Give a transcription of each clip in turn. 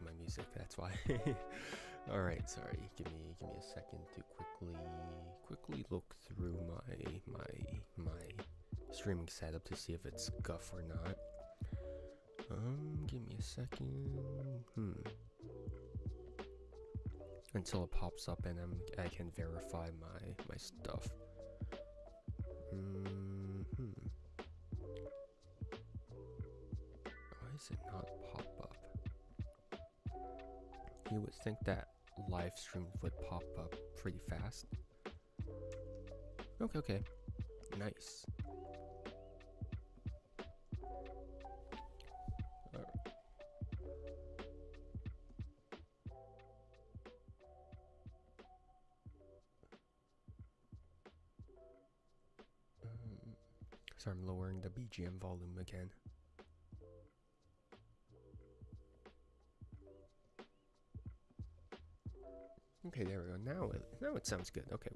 my music. That's why. All right, sorry. Give me a second to quickly look through my streaming setup to see if it's scuff or not. Give me a second. Until it pops up and I can verify my stuff. Why does it not pop up? You would think that live stream would pop up pretty fast. Okay. Nice. So I'm lowering the BGM volume again. Okay, there we go. Now it sounds good. Okay.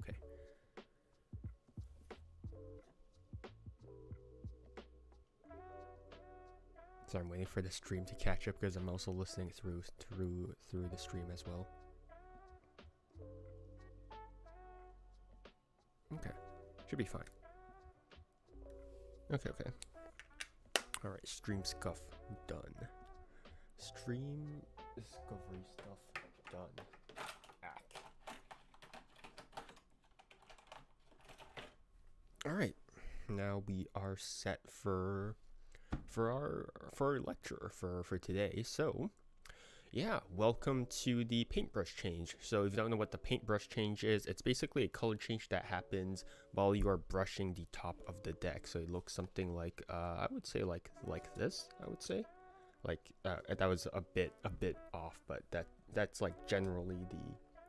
So I'm waiting for the stream to catch up because I'm also listening through the stream as well. Okay, should be fine. Okay. All right, stream scuff done. Stream discovery stuff done. All right, now we are set for our lecture for today. So yeah, welcome to the paintbrush change. So if you don't know what the paintbrush change is, it's basically a color change that happens while you are brushing the top of the deck. So it looks something like I would say like this. I would say like that was a bit off, but that's like generally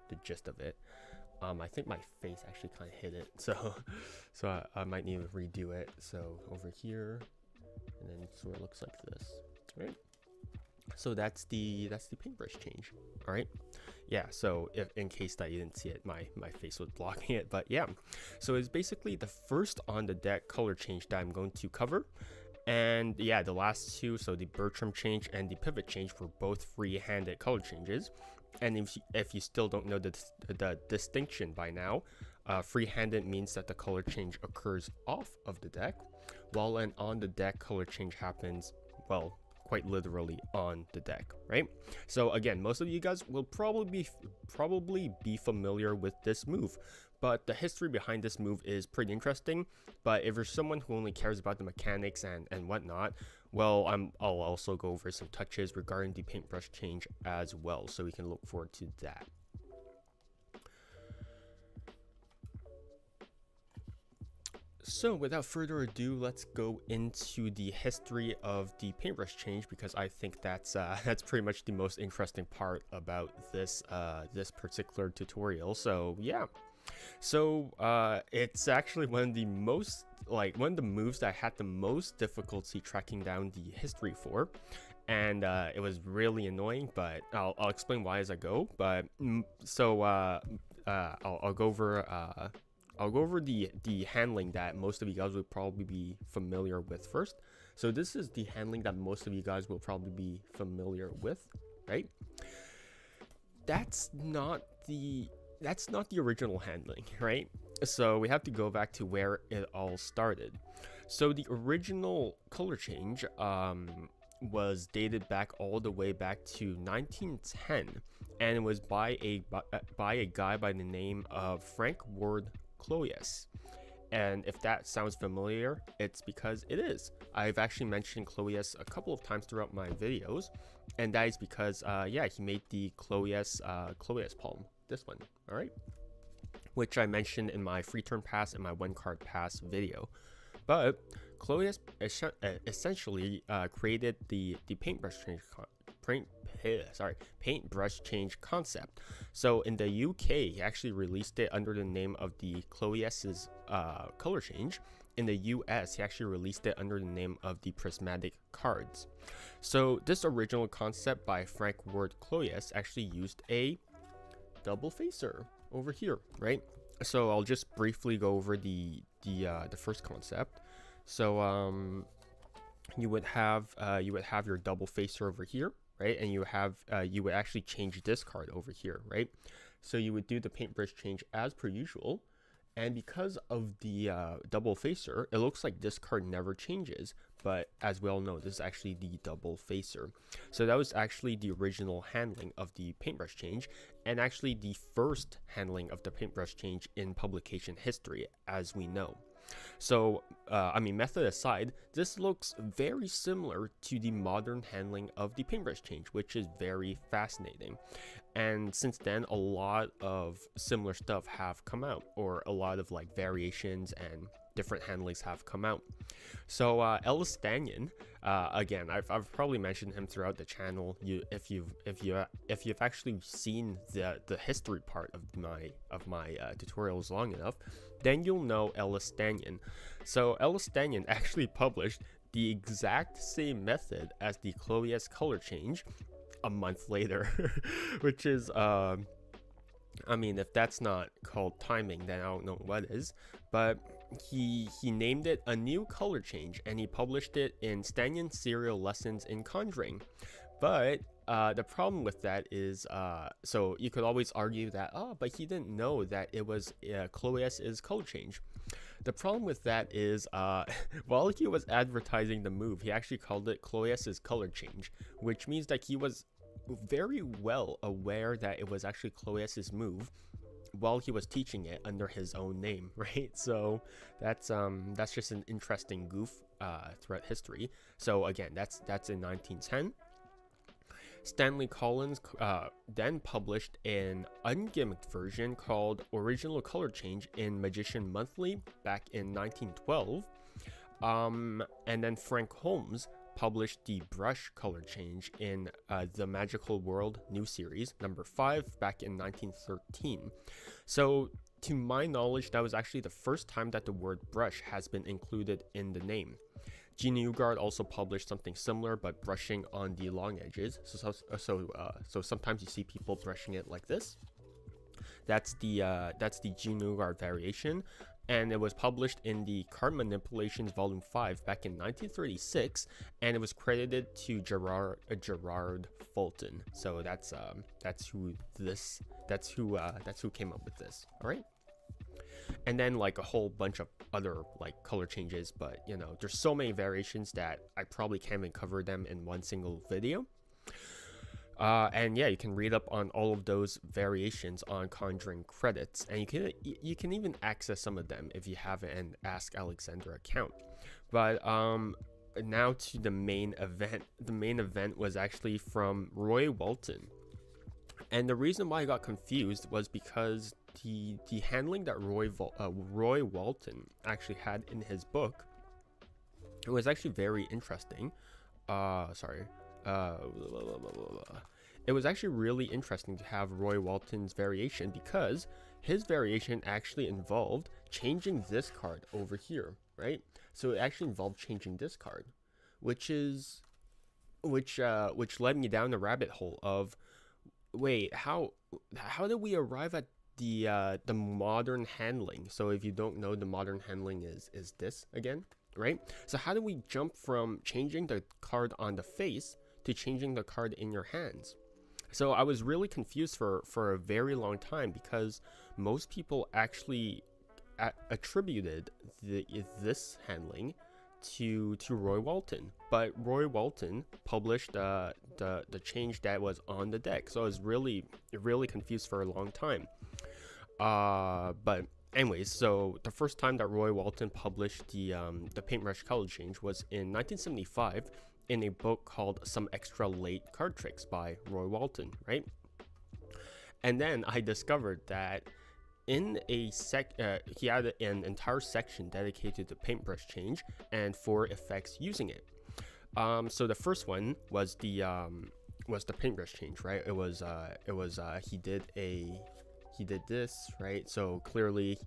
the gist of it. I think my face actually kind of hit it, so I might need to redo it. So over here, and then it sort of looks like this, right? So that's the paintbrush change. All right, yeah. So if in case that you didn't see it, my face was blocking it, but yeah. So it's basically the first on the deck color change that I'm going to cover. And yeah, the last two, so the Bertram change and the pivot change, were both free-handed color changes. And if you still don't know the distinction by now, free-handed means that the color change occurs off of the deck, while an on the deck color change happens, well, quite literally on the deck, right? So again, most of you guys will probably be familiar with this move, but the history behind this move is pretty interesting. But if you're someone who only cares about the mechanics and whatnot, well, I'll also go over some touches regarding the paintbrush change as well, so we can look forward to that. So without further ado, let's go into the history of the paintbrush change, because I think that's pretty much the most interesting part about this particular tutorial. So yeah. So it's actually one of the moves that I had the most difficulty tracking down the history for, and it was really annoying, but I'll explain why as I go. But I'll go over the handling that most of you guys would probably be familiar with first. So this is the handling that most of you guys will probably be familiar with, right? That's not the original handling, right? So we have to go back to where it all started. So the original color change was dated back all the way back to 1910, and it was by a guy by the name of Frank Ward Cloyes. And if that sounds familiar, it's because it is. I've actually mentioned Cloyes a couple of times throughout my videos, and that is because yeah, he made the Cloyes palm, this one, all right, which I mentioned in my free turn pass and my one card pass video. But Cloyes essentially created the paintbrush change concept. So in the UK, he actually released it under the name of the Cloyes' color change. In the US, he actually released it under the name of the prismatic cards. So this original concept by Frank Ward Cloyes actually used a double facer over here, right? So I'll just briefly go over the first concept. So you would have your double facer over here, right? And you would actually change this card over here, right? So you would do the paintbrush change as per usual. And because of the double facer, it looks like this card never changes. But as we all know, this is actually the double facer. So that was actually the original handling of the paintbrush change, and actually the first handling of the paintbrush change in publication history, as we know. So, I mean, method aside, this looks very similar to the modern handling of the paintbrush change, which is very fascinating. And since then, a lot of similar stuff have come out, or a lot of like variations and different handlings have come out. So Ellis Stanyan, again, I've probably mentioned him throughout the channel. If you've actually seen the history part of my tutorials long enough, then you'll know Ellis Stanyan. So Ellis Stanyan actually published the exact same method as the Chloe S color change a month later, which is I mean, if that's not called timing, then I don't know what is. But he named it a new color change, and he published it in Stanyan Serial Lessons in Conjuring. But the problem with that is, so you could always argue that, oh, but he didn't know that it was Chloe S's color change. The problem with that is, while he was advertising the move, he actually called it Chloe S's color change, which means that he was very well aware that it was actually Chloe S's move while he was teaching it under his own name, right? So that's just an interesting goof throughout history. So again, that's in 1910. Stanley Collins then published an ungimmicked version called Original Color Change in Magician Monthly back in 1912. And then Frank Holmes published the brush color change in the Magical World new series number 5 back in 1913. So to my knowledge, that was actually the first time that the word brush has been included in the name. Gene Newgard also published something similar, but brushing on the long edges. So sometimes you see people brushing it like this. That's the Gene Newgard variation, and it was published in the Card Manipulations Volume 5 back in 1936, and it was credited to Gerard Fulton. So that's who came up with this. All right. And then like a whole bunch of other like color changes, but you know, there's so many variations that I probably can't even cover them in one single video. And yeah, you can read up on all of those variations on Conjuring credits, and you can even access some of them if you have an Ask Alexandra account. But now to the main event. The main event was actually from Roy Walton, and the reason why I got confused was because the handling that Roy Walton actually had in his book, it was actually very interesting. It was actually really interesting to have Roy Walton's variation, because his variation actually involved changing this card over here, right? So it actually involved changing this card, which led me down the rabbit hole of, wait, how did we arrive at the modern handling? So if you don't know, the modern handling is this again, right? So how do we jump from changing the card on the face to changing the card in your hands? So I was really confused for a very long time, because most people actually attributed this handling to Roy Walton, but Roy Walton published the change that was on the deck. So I was really confused for a long time. But anyways, so the first time that Roy Walton published the paintbrush color change was in 1975 in a book called Some Extra Late Card Tricks by Roy Walton, right? And then I discovered that in a he had an entire section dedicated to paintbrush change and 4 effects using it. So the first one was the paintbrush change, right? He did this, right? So clearly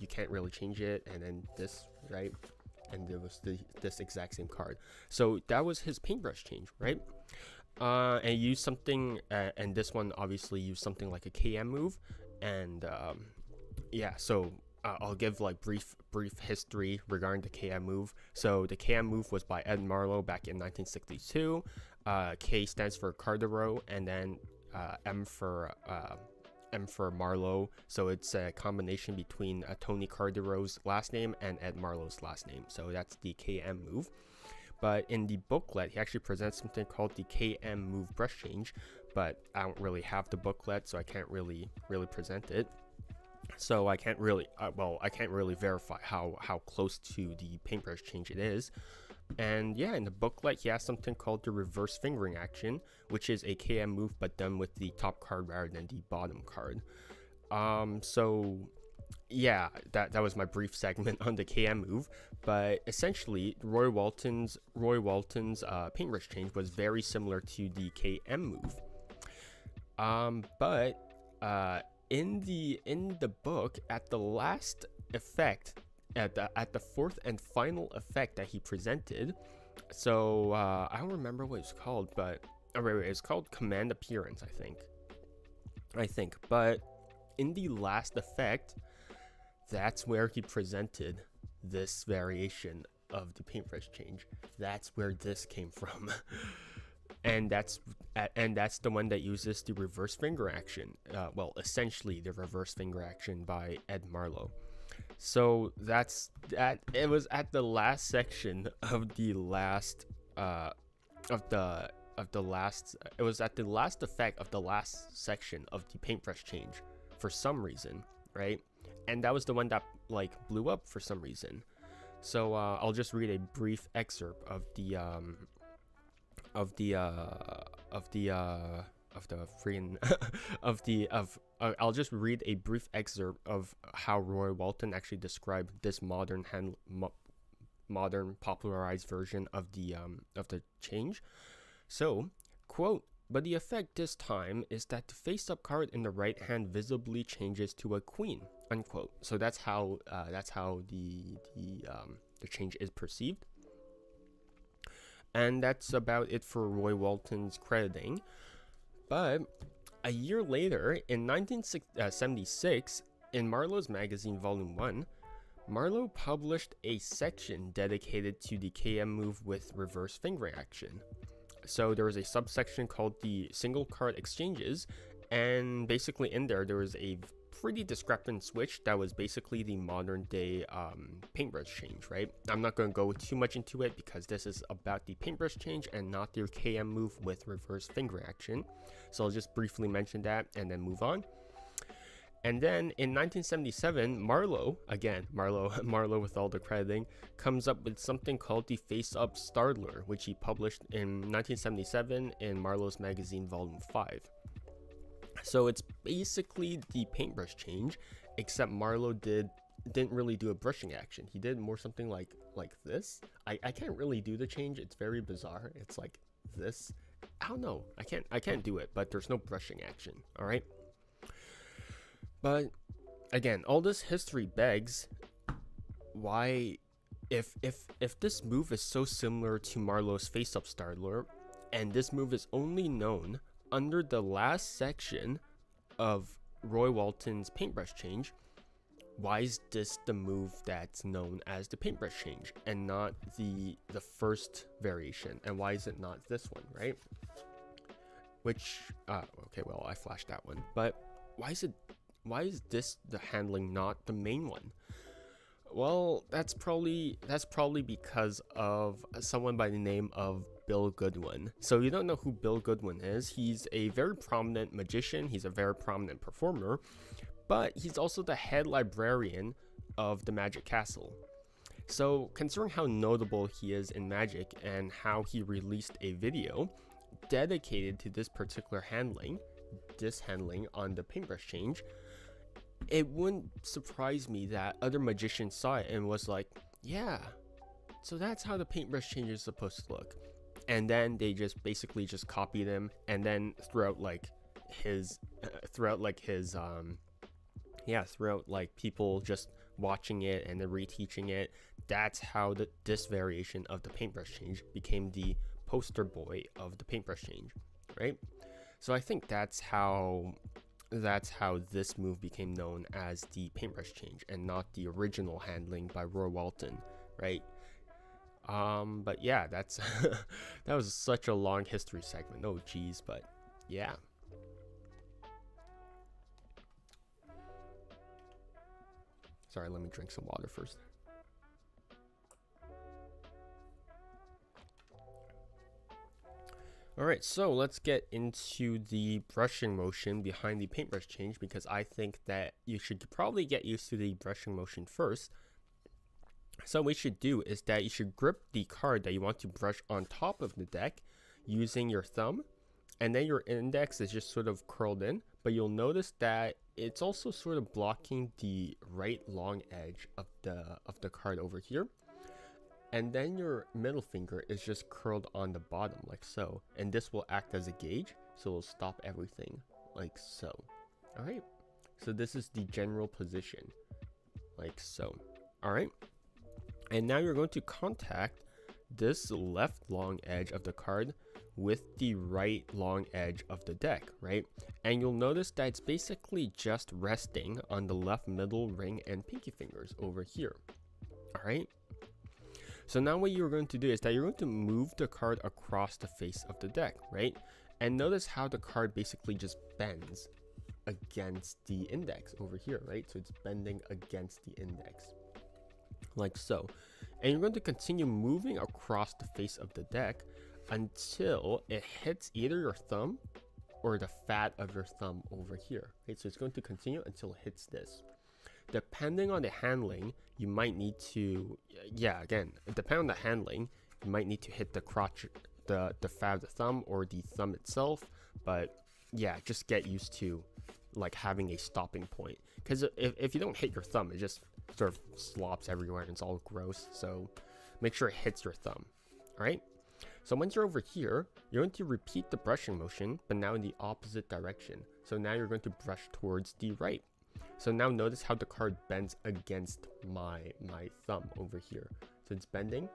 you can't really change it, and then this, right? And there was this exact same card. So that was his paintbrush change, right? And he used something, and this one obviously used something like a KM move. And yeah, so I'll give like brief history regarding the KM move. So the KM move was by Ed Marlowe back in 1962. K stands for Cardero, and then M for Marlowe. So it's a combination between Tony Cardero's last name and Ed Marlowe's last name. So that's the KM move. But in the booklet, he actually presents something called the KM move brush change. But I don't really have the booklet, so I can't really present it. So I can't really, I can't really verify how close to the paintbrush change it is. And yeah, in the booklet, he has something called the reverse fingering action, which is a KM move, but done with the top card rather than the bottom card. So yeah, that was my brief segment on the KM move. But essentially, Roy Walton's paintbrush change was very similar to the KM move. In the book, at the last effect, at the fourth and final effect that he presented, so I don't remember what it's called, but it's called Command Appearance, I think. But in the last effect, that's where he presented this variation of the paintbrush change. That's where this came from. And that's the one that uses the reverse finger action. Well, essentially the reverse finger action by Ed Marlowe. So that's that. It was at the last section of the last It was at the last effect of the last section of the paintbrush change for some reason, right? And that was the one that like blew up for some reason. So I'll just read a brief excerpt of the I'll just read a brief excerpt of how Roy Walton actually described this modern popularized version of the change. So, quote, "But the effect this time is that the face-up card in the right hand visibly changes to a queen," unquote. So that's how the change is perceived. And that's about it for Roy Walton's crediting. But a year later, in 1976, in Marlowe's magazine Volume 1, Marlowe published a section dedicated to the KM move with reverse fingering action. So there was a subsection called the single card exchanges, and basically in there was a pretty discrepant switch that was basically the modern day paintbrush change, right? I'm not going to go too much into it because this is about the paintbrush change and not the KM move with reverse finger action. So I'll just briefly mention that and then move on. And then in 1977, Marlowe with all the crediting, comes up with something called the face-up startler, which he published in 1977 in Marlowe's magazine Volume 5. So it's basically the paintbrush change, except Marlowe didn't really do a brushing action. He did more something like this. I can't really do the change. It's very bizarre. It's like this. I don't know. I can't do it, but there's no brushing action. All right. But again, all this history begs why, if this move is so similar to Marlowe's face-up startler, and this move is only known under the last section of Roy Walton's paintbrush change, why is this the move that's known as the paintbrush change and not the first variation? And why is it not this one, right? Which okay, well, I flashed that one. But why is this the handling not the main one? Well, that's probably because of someone by the name of Bill Goodwin. So if you don't know who Bill Goodwin is, he's a very prominent magician, he's a very prominent performer, but he's also the head librarian of the Magic Castle. So considering how notable he is in magic and how he released a video dedicated to this particular handling on the paintbrush change, it wouldn't surprise me that other magicians saw it and was like, yeah, so that's how the paintbrush change is supposed to look. And then they just basically just copied him, and then throughout people just watching it and then reteaching it, that's how this variation of the paintbrush change became the poster boy of the paintbrush change, right? So I think that's how this move became known as the paintbrush change and not the original handling by Roy Walton, right? But yeah, that's that was such a long history segment. Oh geez, but yeah. Sorry, let me drink some water first. Alright, so let's get into the brushing motion behind the paintbrush change, because I think that you should probably get used to the brushing motion first. So what you should do is that you should grip the card that you want to brush on top of the deck using your thumb, and then your index is just sort of curled in, but you'll notice that it's also sort of blocking the right long edge of the card over here. And then your middle finger is just curled on the bottom like so, and this will act as a gauge, so it'll stop everything like so. Alright, so this is the general position like so. Alright, and now you're going to contact this left long edge of the card with the right long edge of the deck, right? And you'll notice that it's basically just resting on the left middle ring and pinky fingers over here. Alright, so now what you're going to do is that you're going to move the card across the face of the deck, right? And notice how the card basically just bends against the index over here, right? So it's bending against the index, like so. And you're going to continue moving across the face of the deck until it hits either your thumb or the fat of your thumb over here, right? So it's going to continue until it hits this. Depending on the handling, you might need to, again, depending on the handling, you might need to hit the crotch, the fat of the thumb or the thumb itself. But yeah, just get used to like having a stopping point, because if you don't hit your thumb, it just sort of slops everywhere and it's all gross. So make sure it hits your thumb. All right. So once you're over here, you're going to repeat the brushing motion, but now in the opposite direction. So now you're going to brush towards the right. So now notice how the card bends against my thumb over here. So it's bending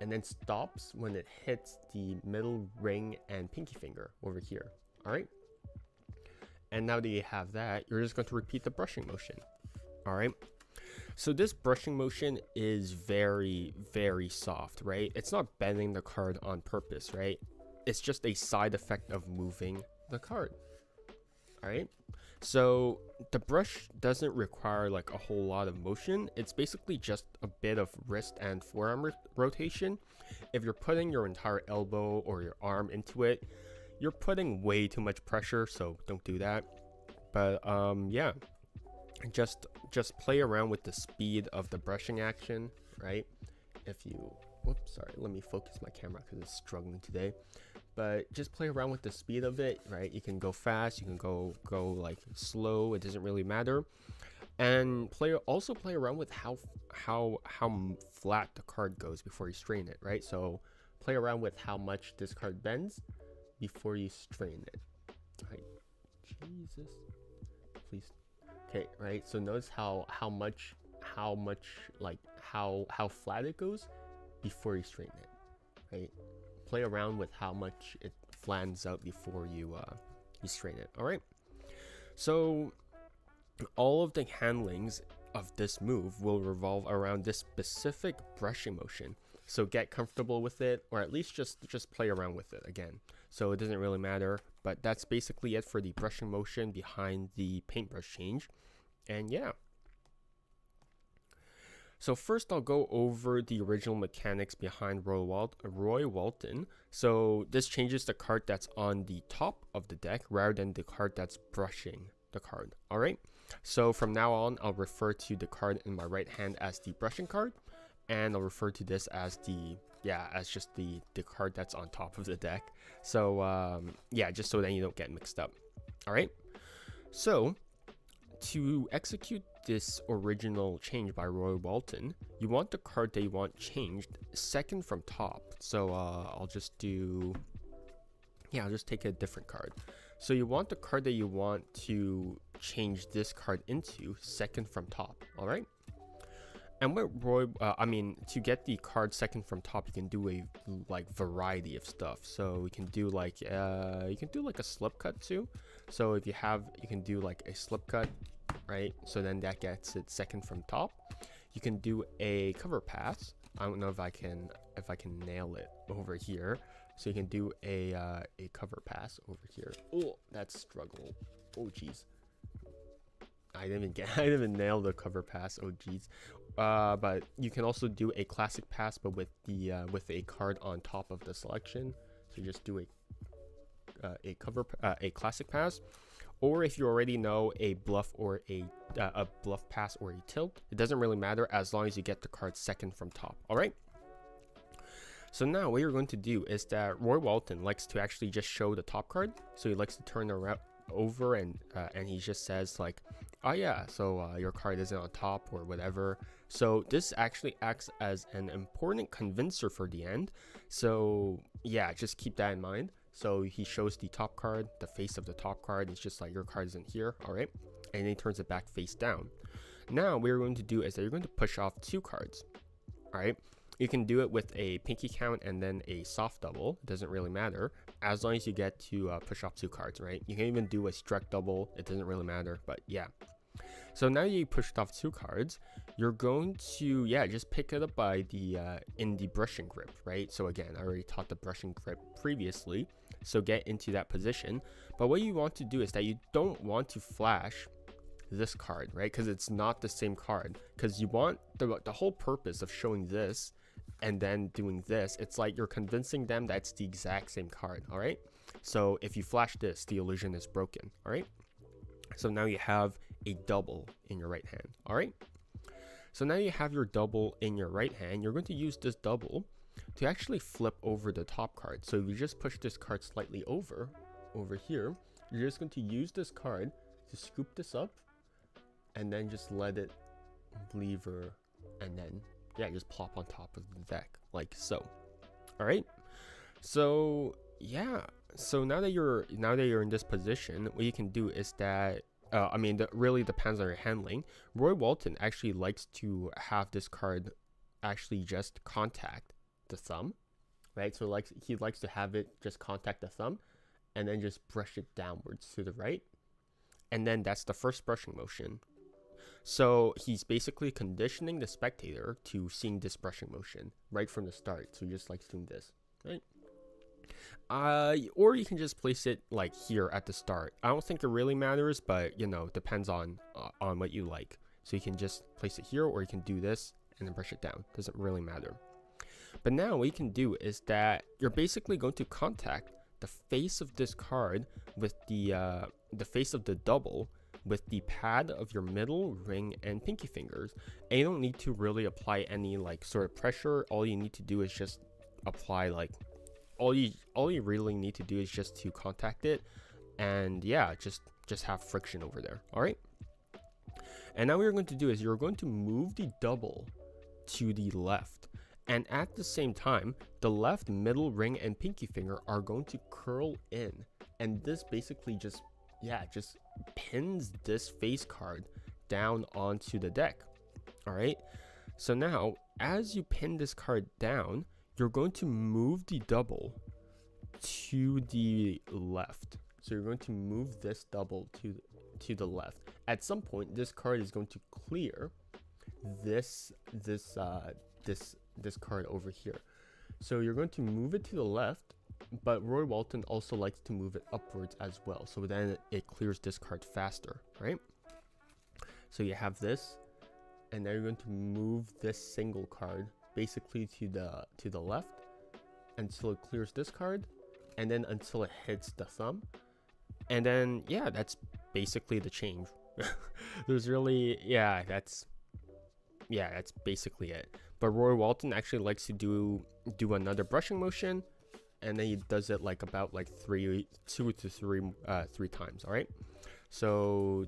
and then stops when it hits the middle ring and pinky finger over here. All right. And now that you have that, you're just going to repeat the brushing motion. All right. So this brushing motion is very, very soft, right? It's not bending the card on purpose, right? It's just a side effect of moving the card. All right. So the brush doesn't require like a whole lot of motion. It's basically just a bit of wrist and forearm rotation. If you're putting your entire elbow or your arm into it, you're putting way too much pressure, so don't do that. But yeah, just play around with the speed of the brushing action, right? If you, whoops, sorry, let me focus my camera because it's struggling today. But just play around with the speed of it, right? You can go fast, you can go like slow, it doesn't really matter. And also play around with how flat the card goes before you strain it, right? So play around with how much this card bends before you strain it. Right? Jesus, please. Okay, right? So notice how much like how flat it goes before you strain it, right? Play around with how much it flans out before you strain it. All right. So all of the handlings of this move will revolve around this specific brushing motion. So get comfortable with it, or at least just play around with it again. So it doesn't really matter, but that's basically it for the brushing motion behind the paintbrush change. And yeah. So first I'll go over the original mechanics behind Roy Walton. So this changes the card that's on the top of the deck rather than the card that's brushing the card. All right. So from now on, I'll refer to the card in my right hand as the brushing card, and I'll refer to this as just the card that's on top of the deck. So yeah, just so that you don't get mixed up. All right. So to execute this original change by Roy Walton, you want the card that you want changed second from top. So I'll just take a different card. So you want the card that you want to change this card into second from top. All right. And what to get the card second from top, you can do a variety of stuff. So you can do like a slip cut too. So if you can do like a slip cut, right? So then that gets it second from top. You can do a cover pass. I don't know if I can if I can nail it over here. So you can do a cover pass over here. Oh, that's struggle. Oh jeez. I didn't even nail the cover pass. Oh jeez. But you can also do a classic pass, but with a card on top of the selection. So you just do a classic pass, or if you already know a bluff or a bluff pass or a tilt, it doesn't really matter as long as you get the card second from top. All right. So now what you're going to do is that Roy Walton likes to actually just show the top card. So he likes to turn around over and he just says like, oh yeah, so your card isn't on top or whatever. So this actually acts as an important convincer for the end. So yeah, just keep that in mind. So he shows the top card, the face of the top card. It's just like your card isn't here, all right? And then he turns it back face down. Now what you're going to do is that you're going to push off 2 cards, all right? You can do it with a pinky count and then a soft double. It doesn't really matter as long as you get to push off 2 cards, right? You can even do a struck double. It doesn't really matter, but yeah. So now you pushed off 2 cards, you're going to, just pick it up by the, in the brushing grip, right? So again, I already taught the brushing grip previously, so get into that position. But what you want to do is that you don't want to flash this card, right? Because it's not the same card, because you want the whole purpose of showing this and then doing this, it's like you're convincing them that's the exact same card, all right? So if you flash this, the illusion is broken, all right? So now you have a double in your right hand, all right? So now you have your double in your right hand. You're going to use this double to actually flip over the top card. So if you just push this card slightly over here, you're just going to use this card to scoop this up and then just let it lever and then just plop on top of the deck like so. All right, so so now that you're in this position, what you can do is that that really depends on your handling. Roy Walton actually likes to have this card actually just contact the thumb, right? So he likes to have it just contact the thumb and then just brush it downwards to the right, and then that's the first brushing motion. So he's basically conditioning the spectator to seeing this brushing motion right from the start. So he just likes doing this, right? Or you can just place it like here at the start. I don't think it really matters, but depends on what you like. So you can just place it here, or you can do this and then brush it down. Doesn't really matter. But now what you can do is that you're basically going to contact the face of this card with the face of the double with the pad of your middle, ring, and pinky fingers. And you don't need to really apply any like sort of pressure. All you need to do is just apply like all you really need to do is just to contact it, and just have friction over there. All right. And now what you're going to do is you're going to move the double to the left, and at the same time the left middle, ring, and pinky finger are going to curl in, and this basically just pins this face card down onto the deck. All right, so now as you pin this card down, you're going to move the double to the left. So you're going to move this double to the left. At some point, this card is going to clear this card over here. So you're going to move it to the left, but Roy Walton also likes to move it upwards as well. So then it clears this card faster, right? So you have this, and now you're going to move this single card basically to the left until it clears this card, and then until it hits the thumb, and then that's basically the change. There's really that's basically it. But Roy Walton actually likes to do another brushing motion, and then he does it like about like three times. All right, so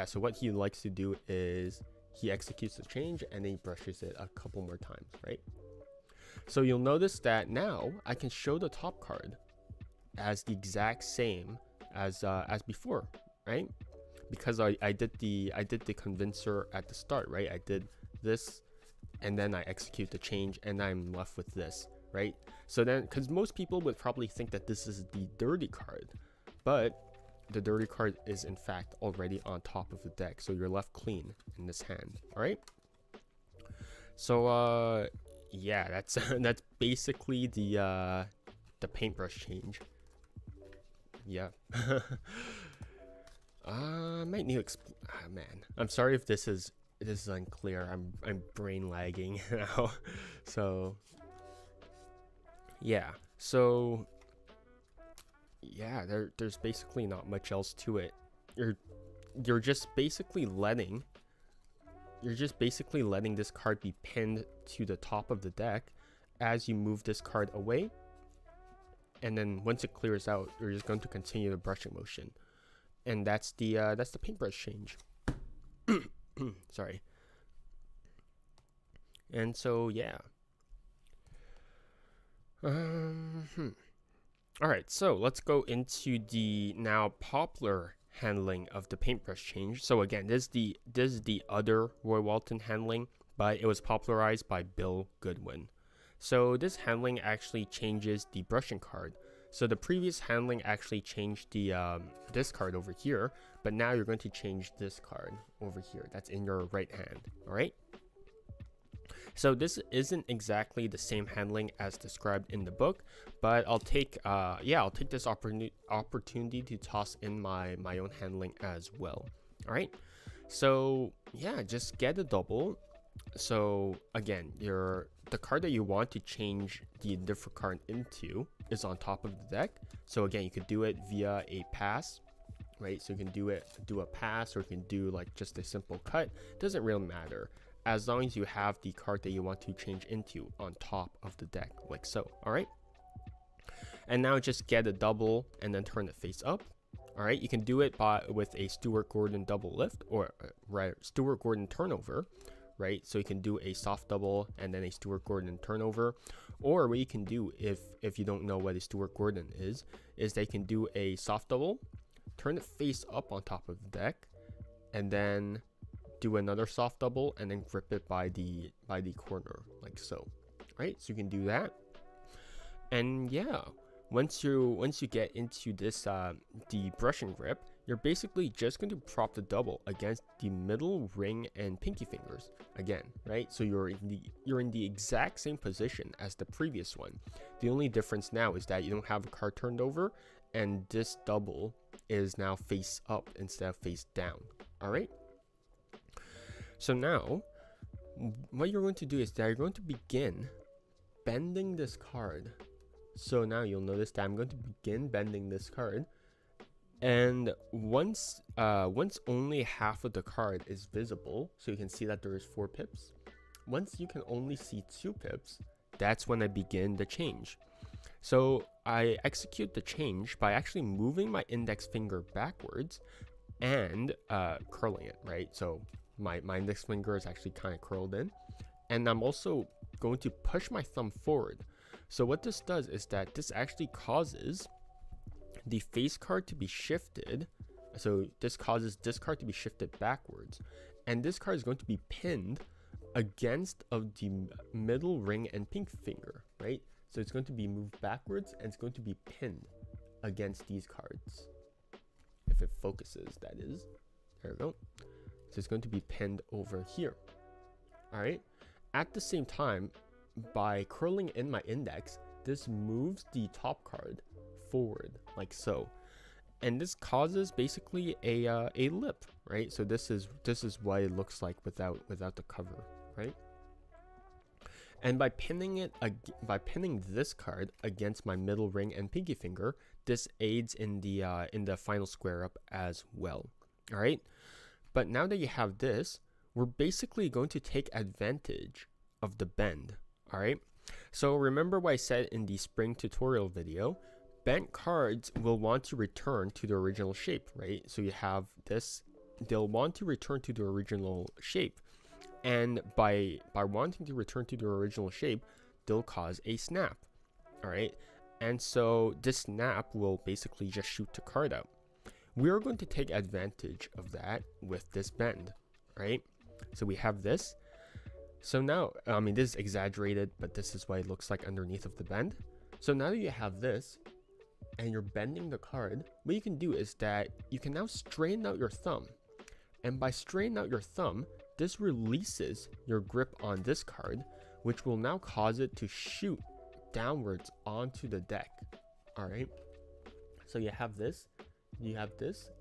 so what he likes to do is he executes the change and then he brushes it a couple more times, right? So you'll notice that now I can show the top card as the exact same as before, right? Because I did the convincer at the start, right? I did this, and then I execute the change, and I'm left with this, right? So then, because most people would probably think that this is the dirty card, but the dirty card is in fact already on top of the deck, so you're left clean in this hand. All right, so yeah, that's that's basically the paintbrush change. Yeah. Might need to man, I'm sorry if this is unclear. I'm brain lagging now. So yeah. So yeah, there's basically not much else to it. You're just basically letting this card be pinned to the top of the deck as you move this card away, and then once it clears out, you're just going to continue the brushing motion, and that's the paintbrush change. Sorry. And so yeah. All right, so let's go into the now popular handling of the paintbrush change. So again, this is the other Roy Walton handling, but it was popularized by Bill Goodwin. So this handling actually changes the brushing card. So the previous handling actually changed the this card over here, but now you're going to change this card over here that's in your right hand. All right. So this isn't exactly the same handling as described in the book, but I'll take this opportunity to toss in my own handling as well. All right. So yeah, just get a double. So again, the card that you want to change the different card into is on top of the deck. So again, you could do it via a pass, right? So you can do a pass, or you can do like just a simple cut. Doesn't really matter, as long as you have the card that you want to change into on top of the deck, like so. All right. And now just get a double and then turn it face up. All right. You can do it with a Stuart Gordon double lift, or Stuart Gordon turnover, right? So you can do a soft double and then a Stuart Gordon turnover. Or what you can do, if you don't know what a Stuart Gordon is they can do a soft double, turn it face up on top of the deck, and then do another soft double and then grip it by the corner, like so. Right? So you can do that. And yeah, once you get into this the brushing grip, you're basically just going to prop the double against the middle ring and pinky fingers again, right? So you're in the exact same position as the previous one. The only difference now is that you don't have a card turned over, and this double is now face up instead of face down. All right. So now, what you're going to do is that you're going to begin bending this card. So now you'll notice that I'm going to begin bending this card. And once only half of the card is visible, so you can see that there is 4 pips. Once you can only see 2 pips, that's when I begin the change. So I execute the change by actually moving my index finger backwards and curling it, right? So my index finger is actually kind of curled in, and I'm also going to push my thumb forward. So what this does is that this actually causes the face card to be shifted. So this causes this card to be shifted backwards, and this card is going to be pinned against of the middle ring and pink finger, right? So it's going to be moved backwards, and it's going to be pinned against these cards. If it focuses, that is. There we go. So it's going to be pinned over here. All right. At the same time, by curling in my index, this moves the top card forward, like so, and this causes basically a lip, right? So this is what it looks like without the cover, right? And by pinning this card against my middle ring and pinky finger, this aids in the final square up as well. All right. But now that you have this, we're basically going to take advantage of the bend. All right. So remember what I said in the spring tutorial video. Bent cards will want to return to the original shape, right? So you have this, they'll want to return to the original shape. And by wanting to return to the original shape, they'll cause a snap. All right. And so this snap will basically just shoot the card out. We're going to take advantage of that with this bend, right? So we have this. So now, I mean, this is exaggerated, but this is what it looks like underneath of the bend. So now that you have this, and you're bending the card, what you can do is that you can now straighten out your thumb. And by straightening out your thumb, this releases your grip on this card, which will now cause it to shoot downwards onto the deck. All right, so you have this,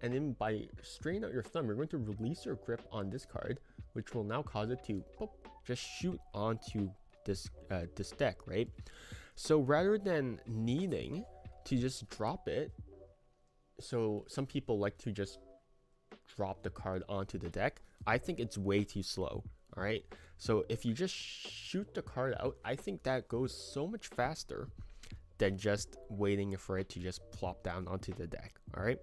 and then by straining out your thumb, you're going to release your grip on this card, which will now cause it to just shoot onto this deck, right? So rather than needing to just drop it, so some people like to just drop the card onto the deck. I think it's way too slow. All right, so if you just shoot the card out, I think that goes so much faster than just waiting for it to just plop down onto the deck. All right,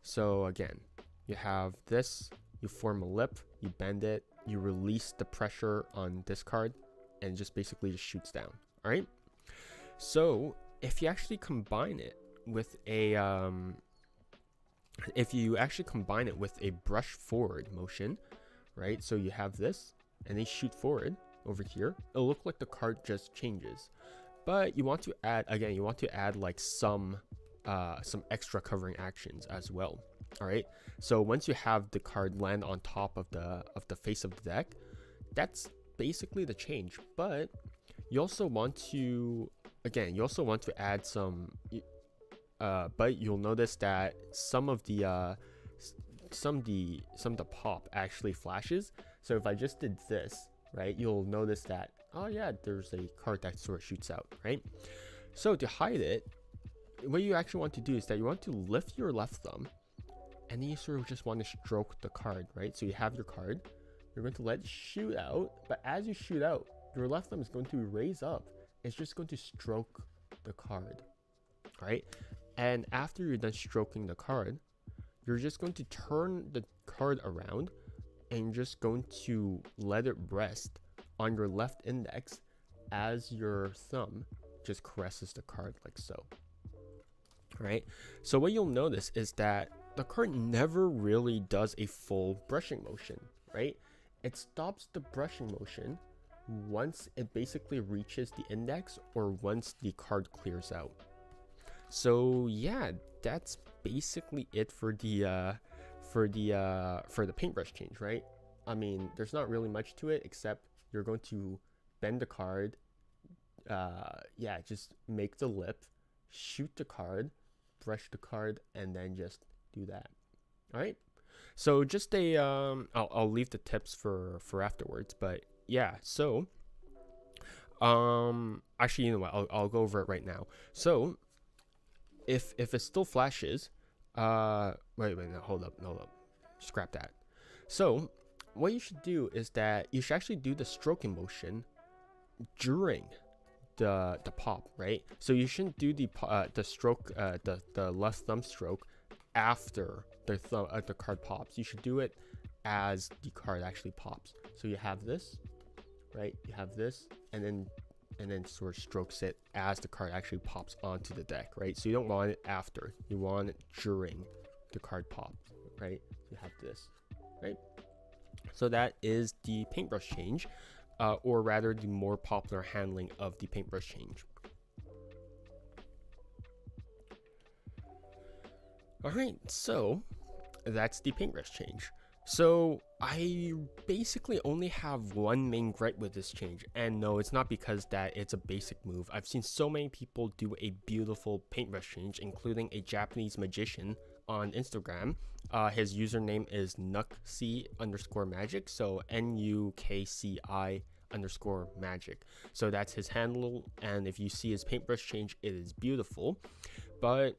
so again, you have this, you form a lip, you bend it, you release the pressure on this card, and it just basically just shoots down. All right, so if you actually combine it with a brush forward motion, right? So you have this, and they shoot forward over here. It'll look like the card just changes, but you want to add like some extra covering actions as well. All right. So once you have the card land on top of the face of the deck, that's basically the change. But you also want to add some. But you'll notice that some of the pop actually flashes. So if I just did this, right, you'll notice that, oh yeah, there's a card that sort of shoots out, right? So to hide it, what you actually want to do is that you want to lift your left thumb, and then you sort of just want to stroke the card, right? So you have your card, you're going to let it shoot out, but as you shoot out, your left thumb is going to raise up. It's just going to stroke the card, right? And after you're done stroking the card, you're just going to turn the card around and you're just going to let it rest on your left index as your thumb just caresses the card like so. Right? So what you'll notice is that the card never really does a full brushing motion, right? It stops the brushing motion once it basically reaches the index or once the card clears out. So yeah, that's basically it for the paintbrush change, right? I mean, there's not really much to it except you're going to bend the card, just make the lip, shoot the card, brush the card, and then just do that. All right. So just I'll leave the tips for afterwards, but yeah. So actually, you know what? I'll go over it right now. So if it still flashes, wait, no, hold up, scrap that. So what you should do is that you should actually do the stroking motion during the pop, right? So you shouldn't do the stroke, the left thumb stroke after the card pops. You should do it as the card actually pops. So you have this, right? You have this, and then sort of strokes it as the card actually pops onto the deck, right? So you don't want it after, you want it during the card pop, right? You have this, right? So that is the paintbrush change, or rather the more popular handling of the paintbrush change. All right, so that's the paintbrush change. So I basically only have one main gripe with this change, and no, it's not because that it's a basic move. I've seen so many people do a beautiful paintbrush change, including a Japanese magician on Instagram. His username is nukci_magic, so NUKCI_magic. So that's his handle, and if you see his paintbrush change, it is beautiful. But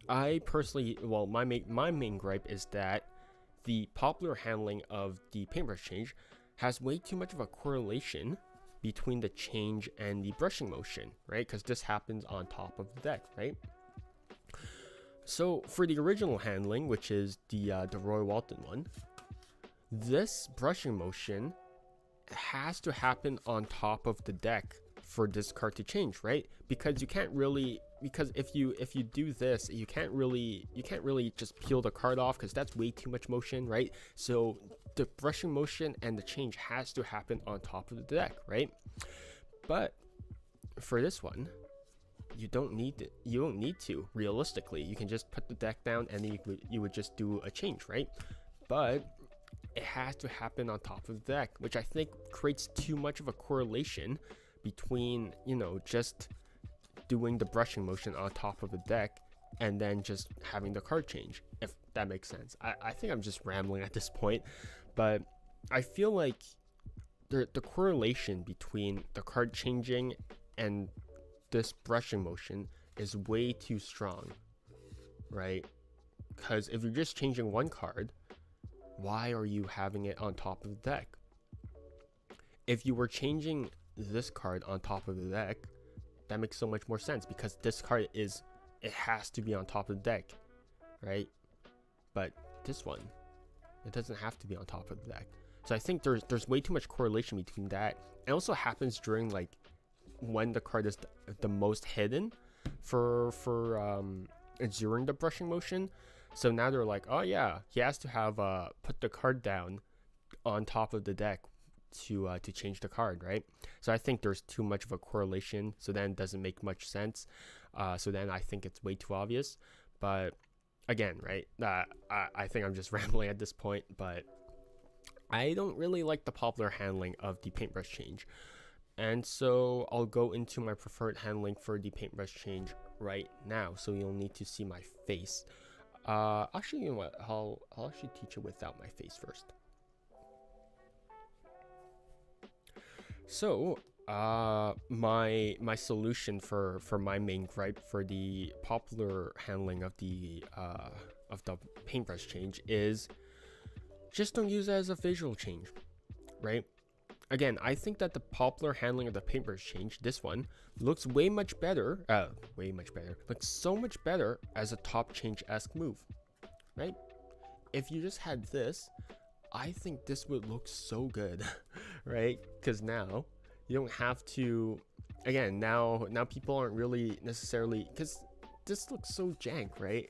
I personally, well, my main gripe is that the popular handling of the paintbrush change has way too much of a correlation between the change and the brushing motion, right? Because this happens on top of the deck, right? So for the original handling, which is the Roy Walton one, this brushing motion has to happen on top of the deck for this card to change, right? Because you can't really, because if you do this, you can't really just peel the card off, because that's way too much motion, right? So the brushing motion and the change has to happen on top of the deck, right? But for this one, you don't need to realistically. You can just put the deck down and then you would just do a change, right? But it has to happen on top of the deck, which I think creates too much of a correlation between, you know, just doing the brushing motion on top of the deck and then just having the card change, if that makes sense. I think I'm just rambling at this point, but I feel like the correlation between the card changing and this brushing motion is way too strong, right? Because if you're just changing one card, why are you having it on top of the deck? If you were changing this card on top of the deck, that makes so much more sense, because this card it has to be on top of the deck, right? But this one, it doesn't have to be on top of the deck. So I think there's way too much correlation between that. It also happens during like when the card is the most hidden for during the brushing motion. So now they're like, oh yeah, he has to have put the card down on top of the deck to change the card, right? So I think there's too much of a correlation, so then it doesn't make much sense. So then I think it's way too obvious. But again, right, I think I'm just rambling at this point, but I don't really like the popular handling of the paintbrush change. And so I'll go into my preferred handling for the paintbrush change right now, so you'll need to see my face. Actually, you know what, I'll actually teach it without my face first. So my solution for my main gripe for the popular handling of the paintbrush change is just don't use it as a visual change, right? Again, I think that the popular handling of the paintbrush change, this one, looks way much better, looks so much better as a top change-esque move, right? If you just had this, I think this would look so good, right? Because now you don't have to, again, now people aren't really necessarily, because this looks so jank, right?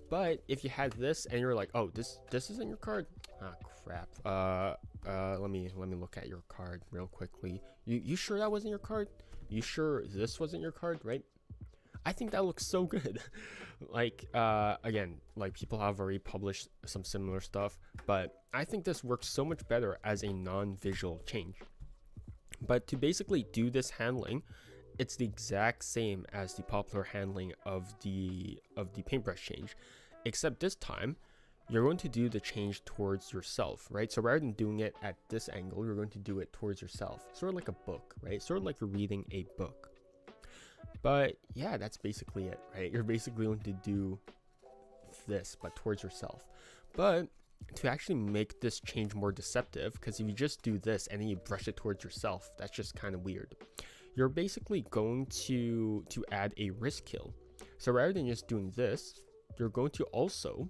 But if you had this and you're like, oh, this isn't your card, ah, crap. Let me look at your card real quickly. You sure that wasn't your card? You sure this wasn't your card, right? I think that looks so good. Like, again, like people have already published some similar stuff, but I think this works so much better as a non-visual change. But to basically do this handling, it's the exact same as the popular handling of the paintbrush change, except this time you're going to do the change towards yourself, right? So rather than doing it at this angle, you're going to do it towards yourself, sort of like a book, right? Sort of like you're reading a book. But yeah, that's basically it, right? You're basically going to do this, but towards yourself. But to actually make this change more deceptive, because if you just do this and then you brush it towards yourself, that's just kind of weird. You're basically going to add a wrist kill. So rather than just doing this, you're going to also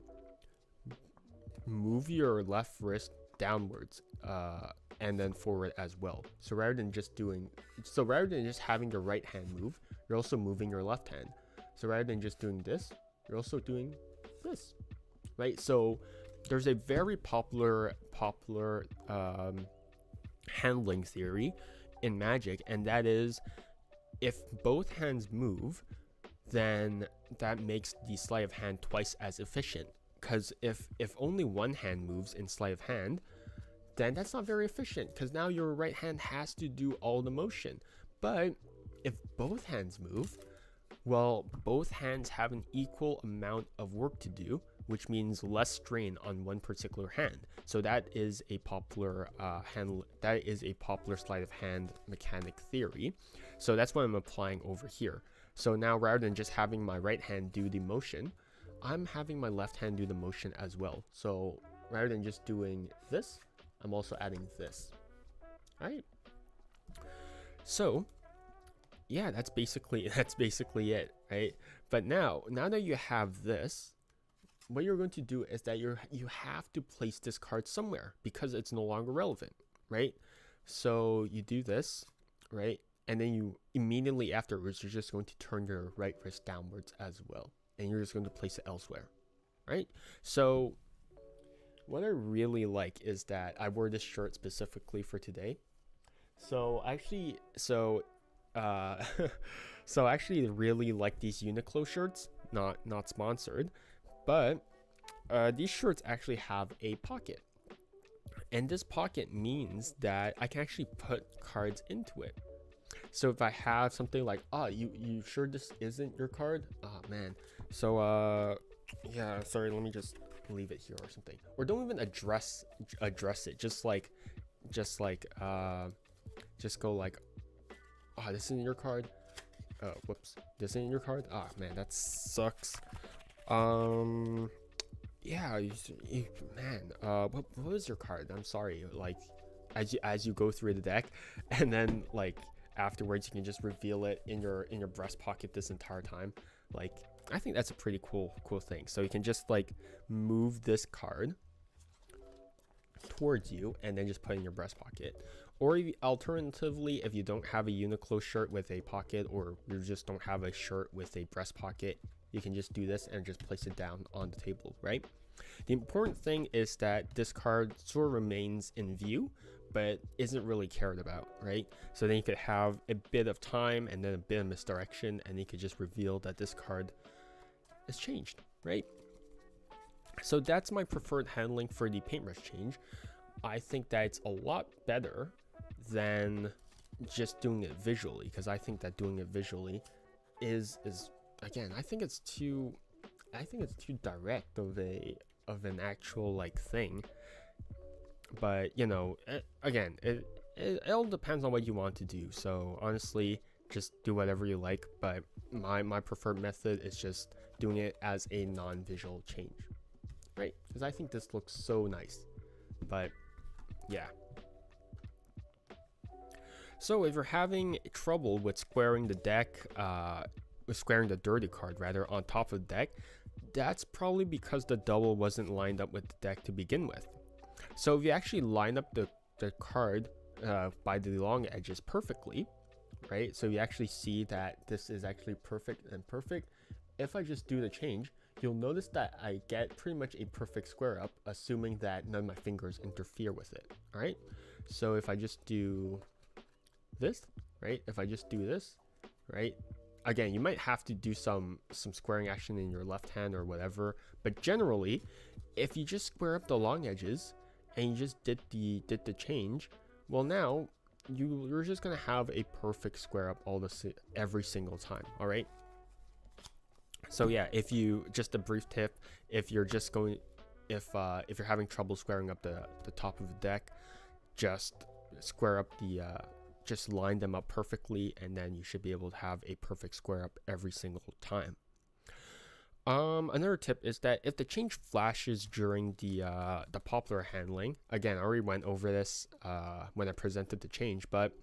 move your left wrist downwards and then forward as well. So rather than just having your right hand move, you're also moving your left hand. So rather than just doing this, you're also doing this, right? So there's a very popular handling theory in Magic, and that is if both hands move, then that makes the sleight of hand twice as efficient. Because if only one hand moves in sleight of hand, then that's not very efficient, because now your right hand has to do all the motion. But if both hands move, well, both hands have an equal amount of work to do, which means less strain on one particular hand. So that is a popular sleight of hand mechanic theory. So that's what I'm applying over here. So now rather than just having my right hand do the motion, I'm having my left hand do the motion as well. So rather than just doing this, I'm also adding this. All right. So yeah, that's basically it, right? But now that you have this, what you're going to do is that you have to place this card somewhere, because it's no longer relevant, right? So you do this, right? And then you immediately afterwards, you're just going to turn your right wrist downwards as well, and you're just going to place it elsewhere, right? So what I really like is that I wore this shirt specifically for today. So I actually really like these Uniqlo shirts, not sponsored, but these shirts actually have a pocket, And this pocket means that I can actually put cards into it. So if I have something like, oh, you sure this isn't your card? Oh man. So yeah, sorry, let me just leave it here or something. Or don't even address it. Just go like, oh, this isn't your card. Oh, whoops, this isn't your card. Ah, man, that sucks. Yeah, man, what was your card? I'm sorry. Like, as you go through the deck, and then like afterwards you can just reveal it in your breast pocket this entire time. Like, I think that's a pretty cool thing. So you can just like move this card towards you and then just put it in your breast pocket. Or alternatively, if you don't have a Uniqlo shirt with a pocket, or you just don't have a shirt with a breast pocket, you can just do this and just place it down on the table, right? The important thing is that this card sort of remains in view, but isn't really cared about, right? So then you could have a bit of time and then a bit of misdirection, and you could just reveal that this card is changed, right? So that's my preferred handling for the paintbrush change. I think that it's a lot better than just doing it visually, because I think that doing it visually is again, I think it's too direct of an actual like thing. But you know, again, it all depends on what you want to do. So honestly, just do whatever you like, but my preferred method is just doing it as a non-visual change, right? Because I think this looks so nice. But yeah, so if you're having trouble with squaring the deck, with squaring the dirty card rather on top of the deck, that's probably because the double wasn't lined up with the deck to begin with. So if you actually line up the card by the long edges perfectly, right? So you actually see that this is actually perfect and perfect. If I just do the change, you'll notice that I get pretty much a perfect square up, assuming that none of my fingers interfere with it. All right. So if I just do this, right? If I just do this, right? Again, you might have to do some squaring action in your left hand or whatever, but generally, if you just square up the long edges and you just did the change, well, now you're just gonna have a perfect square up every single time. All right. So yeah, if you, just a brief tip, if you're just going, if you're having trouble squaring up the top of the deck, just square up just line them up perfectly, and then you should be able to have a perfect square up every single time. Another tip is that if the change flashes during the popular handling, again, I already went over this when I presented the change, but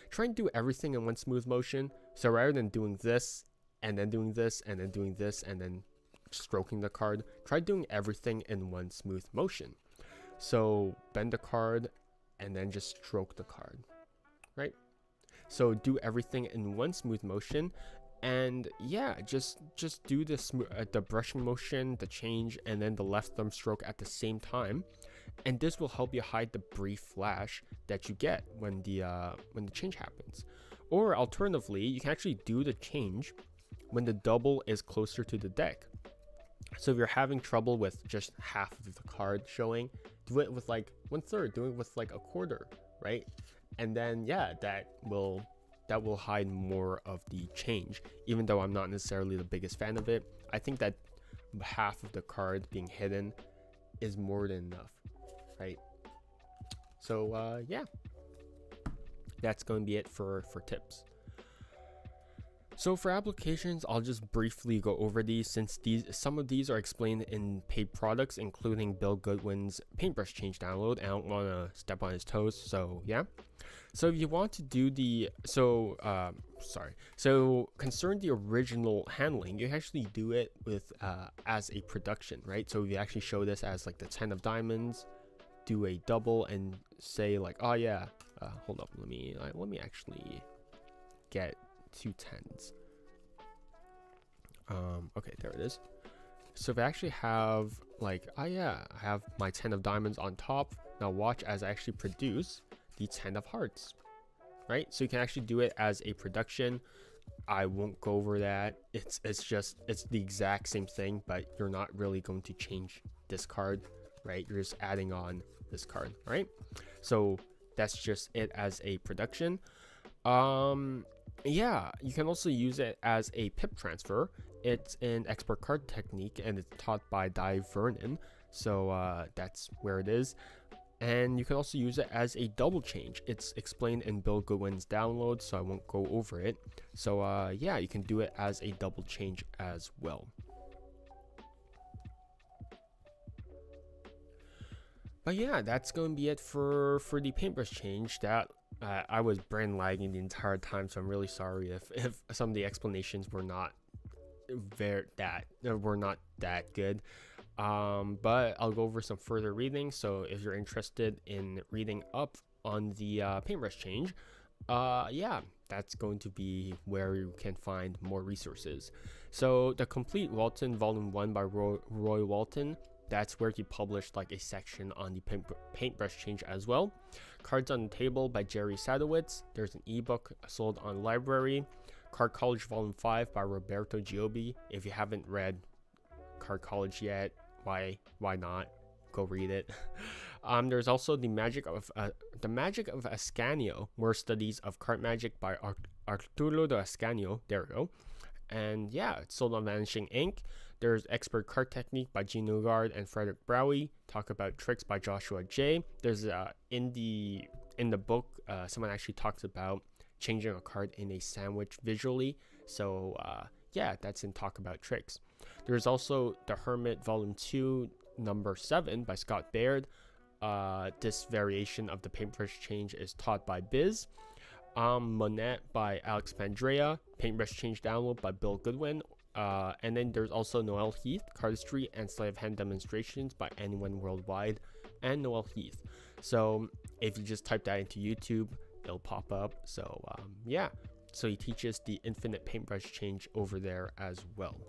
try and do everything in one smooth motion. So rather than doing this and then doing this and then doing this and then stroking the card, try doing everything in one smooth motion. So bend the card and then just stroke the card, right? So do everything in one smooth motion, and yeah, just do the brushing motion, the change, and then the left thumb stroke at the same time, and this will help you hide the brief flash that you get when the change happens. Or alternatively, you can actually do the change when the double is closer to the deck. So if you're having trouble with just half of the card showing, do it with like 1/3, do it with like 1/4, right? And then yeah, that will hide more of the change. Even though I'm not necessarily the biggest fan of it, I think that half of the card being hidden is more than enough, right? So yeah, that's going to be it for tips. So for applications, I'll just briefly go over these, since some of these are explained in paid products, including Bill Goodwin's Paintbrush Change download. I don't want to step on his toes, so yeah. So if you want to do concern the original handling, you actually do it with as a production, right? So if you actually show this as like the 10 of diamonds, do a double and say like, oh yeah, hold up, let me actually get 2 10s. Okay, there it is. So if I actually have like, oh yeah, I have my 10 of diamonds on top. Now watch as I actually produce the 10 of hearts, right? So you can actually do it as a production. I won't go over that. It's the exact same thing, but you're not really going to change this card, right? You're just adding on this card. All right, so that's just it as a production. Yeah, you can also use it as a pip transfer. It's an expert card technique, and it's taught by Di Vernon. So that's where it is. And you can also use it as a double change. It's explained in Bill Goodwin's download, so I won't go over it. So yeah, you can do it as a double change as well. But yeah, that's going to be it for the paintbrush change. That I was brain lagging the entire time, so I'm really sorry if some of the explanations were not that good. But I'll go over some further reading. So if you're interested in reading up on the paintbrush change, yeah, that's going to be where you can find more resources. So the Complete Walton Volume 1 by Roy Walton, that's where he published like a section on the paintbrush change as well. Cards on the Table by Jerry Sadowitz. There's an ebook sold on library. Card College Volume 5 by Roberto Giobbi. If you haven't read Card College yet, why not go read it? There's also the Magic of Ascanio, More Studies of Card Magic by Arturo de Ascanio. There we go. And yeah, it's sold on Vanishing Ink. There's Expert Card Technique by Gene Ugard and Frederick Browie. Talk About Tricks by Joshua J. There's in the book, someone actually talks about changing a card in a sandwich visually. So yeah, that's in Talk About Tricks. There's also The Hermit Volume 2, Number 7 by Scott Baird. This variation of the paintbrush change is taught by Biz. Monette by Alex Pandrea. Paintbrush change download by Bill Goodwin. And then there's also Noel Heath, Cardistry and Sleight of Hand Demonstrations by Anyone Worldwide and Noel Heath. So if you just type that into YouTube, it'll pop up. So yeah, so he teaches the infinite paintbrush change over there as well.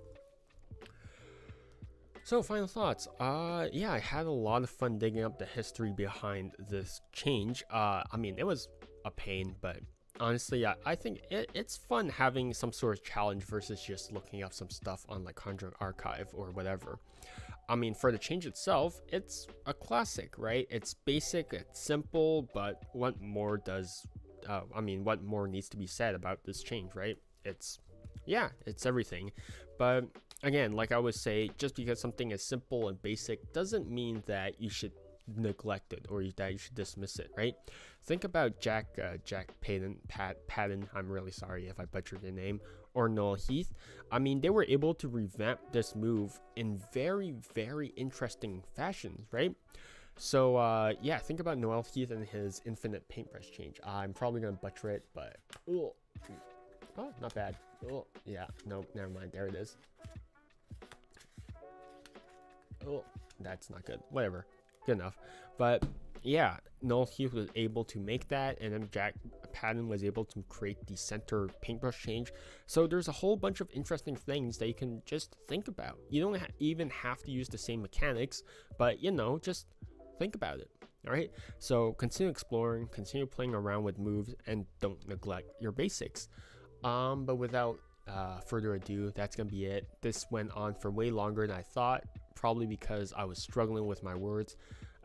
So final thoughts. Yeah, I had a lot of fun digging up the history behind this change. I mean, it was a pain, but honestly, I think it's fun having some sort of challenge versus just looking up some stuff on like Conjuring Archive or whatever. I mean, for the change itself, it's a classic, right? It's basic, it's simple, but what more needs to be said about this change, right? It's everything. But again, like I always say, just because something is simple and basic doesn't mean that you should neglect it or that you should dismiss it, right? Think about Jack Patton, I'm really sorry if I butchered your name, or Noel Heath. I mean, they were able to revamp this move in very, very interesting fashions, right? So yeah, think about Noel Heath and his infinite paintbrush change. I'm probably gonna butcher it, but oh, not bad. Oh yeah, no, never mind. There it is. Oh, that's not good. Whatever, good enough. But yeah, Noel Heath was able to make that, and then Jack Patton was able to create the center paintbrush change. So there's a whole bunch of interesting things that you can just think about. You don't even have to use the same mechanics, but just think about it. All right, so continue exploring, continue playing around with moves, and don't neglect your basics. But without further ado, that's gonna be it. This went on for way longer than I thought, probably because I was struggling with my words,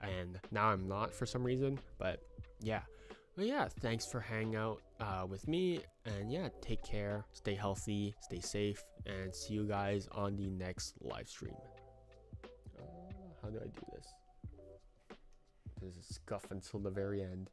and now I'm not for some reason. But yeah, thanks for hanging out with me, and yeah, take care, stay healthy, stay safe, and see you guys on the next live stream. How do I do this? There's a scuff until the very end.